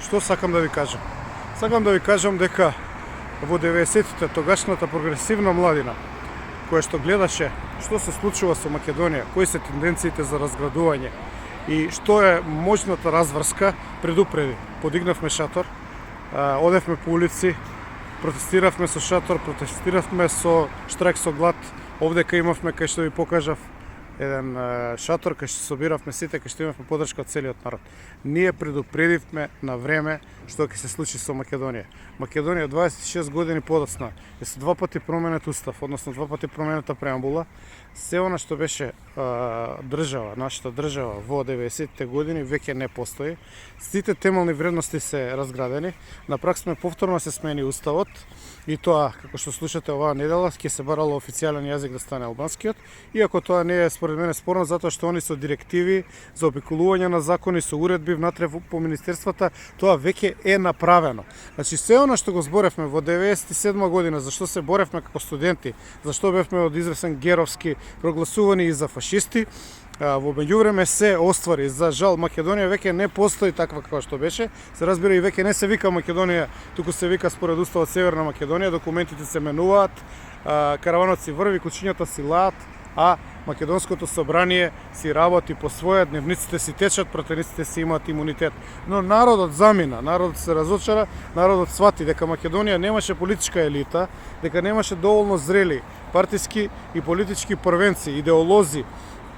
Што сакам да ви кажам? Сакам да ви кажам дека во 90-тите тогашната прогресивна младина, која што гледаше што се случува со Македонија, кои се тенденциите за разградување и што е можната разврска, предупреди. Подигнавме шатор, одевме по улици, протестиравме со шатор, протестиравме со штрајк со глад. Овдека имавме, кај што ви покажав, еден шатор кај што собиравме сите, кај што имавме подршка од целиот народ. Ние предупредивме на време што ќе се случи со Македонија. Македонија 26 години подоцна е со два пати променет устав, односно два пати променета преамбула. Се она што беше држава, нашата држава во 90-те години веќе не постои. Сите темелни вредности се разградени. На практика повторно се смени уставот и тоа, како што слушате оваа недела, ќе се барало официјален јазик да стане албанскиот, иако тоа не е според мене спорно затоа што они со директиви за обиколување на закони, со уредби внатре по министерствата, тоа веќе е направено. Значи се она што го зборевме во 97 година, зашто се боревме како студенти, зашто бевме од известен геровски прогласувани и за фашисти, во меѓувреме се оствари. За жал, Македонија веќе не постои таква како што беше. Се разбира и веќе не се вика Македонија, туку се вика според уставот Северна Македонија, документите се менуваат, караванот си врви, кучињата си лаат, а Македонското собрание си работи по своја, дневниците си течат, пратениците си имаат имунитет. Но народот замина, народот се разочара, народот свати дека Македонија немаше политичка елита, дека немаше доволно зрели партиски и политички првенци, идеолози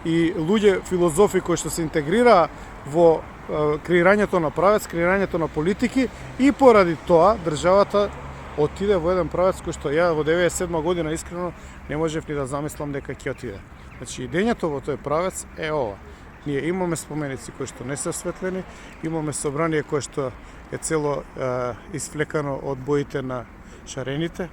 и луѓе филозофи кои што се интегрираа во креирањето на правец, креирањето на политики, и поради тоа државата отиде во еден правец кој што ја во 97 година искрено не можев ни да замислам дека ќе отиде. Значи идењето во тој правец е ова. Ние имаме споменици кои што не се осветлени, имаме собрание кое што е цело исфлекано од боите на шарените,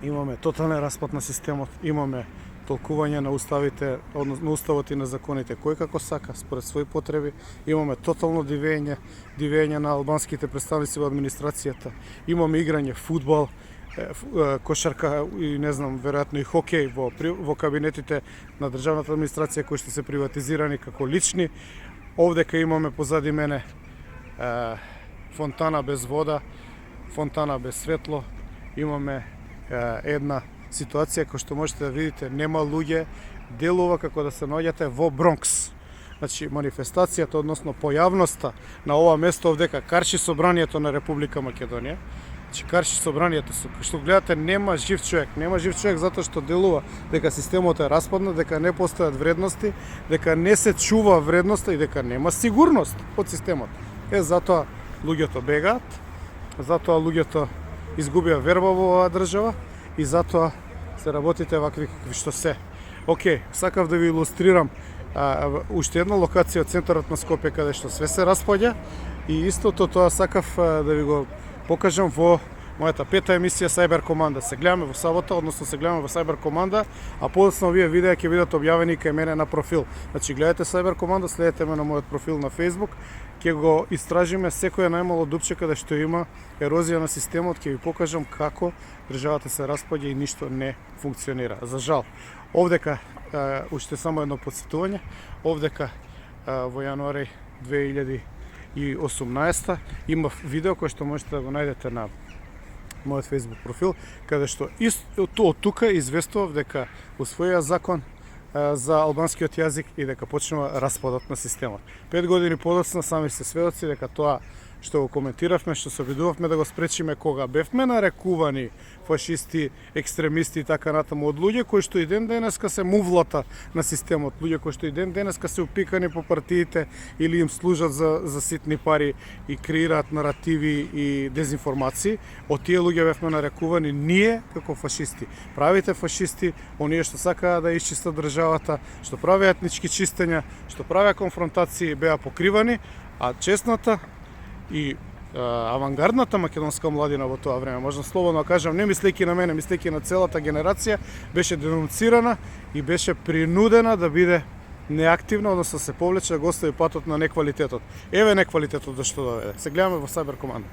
имаме тотален распад на системот, имаме толкување на уставите, на уставот и на законите кој како сака, според своји потреби, имаме тотално дивење на албанските представници во администрацијата, имаме играње фудбал, кошарка и не знам, веројатно и хокеј во кабинетите на државната администрација кои што се приватизирани како лични. Овдека имаме позади мене фонтана без вода, фонтана без светло, имаме една ситуација која што можете да видите, нема луѓе, делува како да се наоѓате во Бронкс. Значи манифестацијата, односно појавноста на ова место овдека карши собранието на Република Македонија. Значи карши собранието, што гледате, нема жив човек затоа што делува дека системот е распаднат, дека не постојат вредности, дека не се чува вредноста и дека нема сигурност од системот. Затоа луѓето бегаат, затоа луѓето изгубија верба во оваа држава и затоа се работите вакви какви што се. Океј, сакав да ви илустрирам уште една локација од центарот на Скопје каде што све се распаѓа и истото тоа сакав да ви го покажам во мојата пета емисија Cyber Команда. Се гледаме во сабота, односно се гледаме во Cyber Команда, а подоцна овие видеа ќе бидат објавени кај мене на профил. Значи гледате Cyber Команда, следете ме на мојот профил на Facebook, ќе го истражиме секој најмало дупче каде што има ерозија на системот, ќе ви покажам како државата се распаѓа и ништо не функционира. За жал, овдека уште само едно подсетување, овдека во јануари 2018 има видео кој што можете да го најдете на мојот Facebook профил, каде што од тука известував дека усвоија закон за албанскиот јазик и дека почнува распадот на системот. 5 години подоцна сами се сведоци дека тоа што го коментиравме, што се обидувавме да го спречиме кога бевме нарекувани фашисти, екстремисти и така натаму од луѓе кои што и ден денеска се мувлата на системот, луѓе кои што и ден денеска се упикани по партиите или им служат за ситни пари и креираат наративи и дезинформации. Од тие луѓе бевме нарекувани ние како фашисти. Правите фашисти, оние што сакаат да исчистат државата, што правеа етнички чистења, што правеа конфронтации, беа покривани, а честната и авангардната македонска младина во тоа време, можам слободно да кажам, не мислејќи на мене, мислејќи на целата генерација, беше денунцирана и беше принудена да биде неактивна, односно се повлече да го остави патот на неквалитетот. Еве неквалитетот зашто доведе. Се гледаме во Cyber Команда.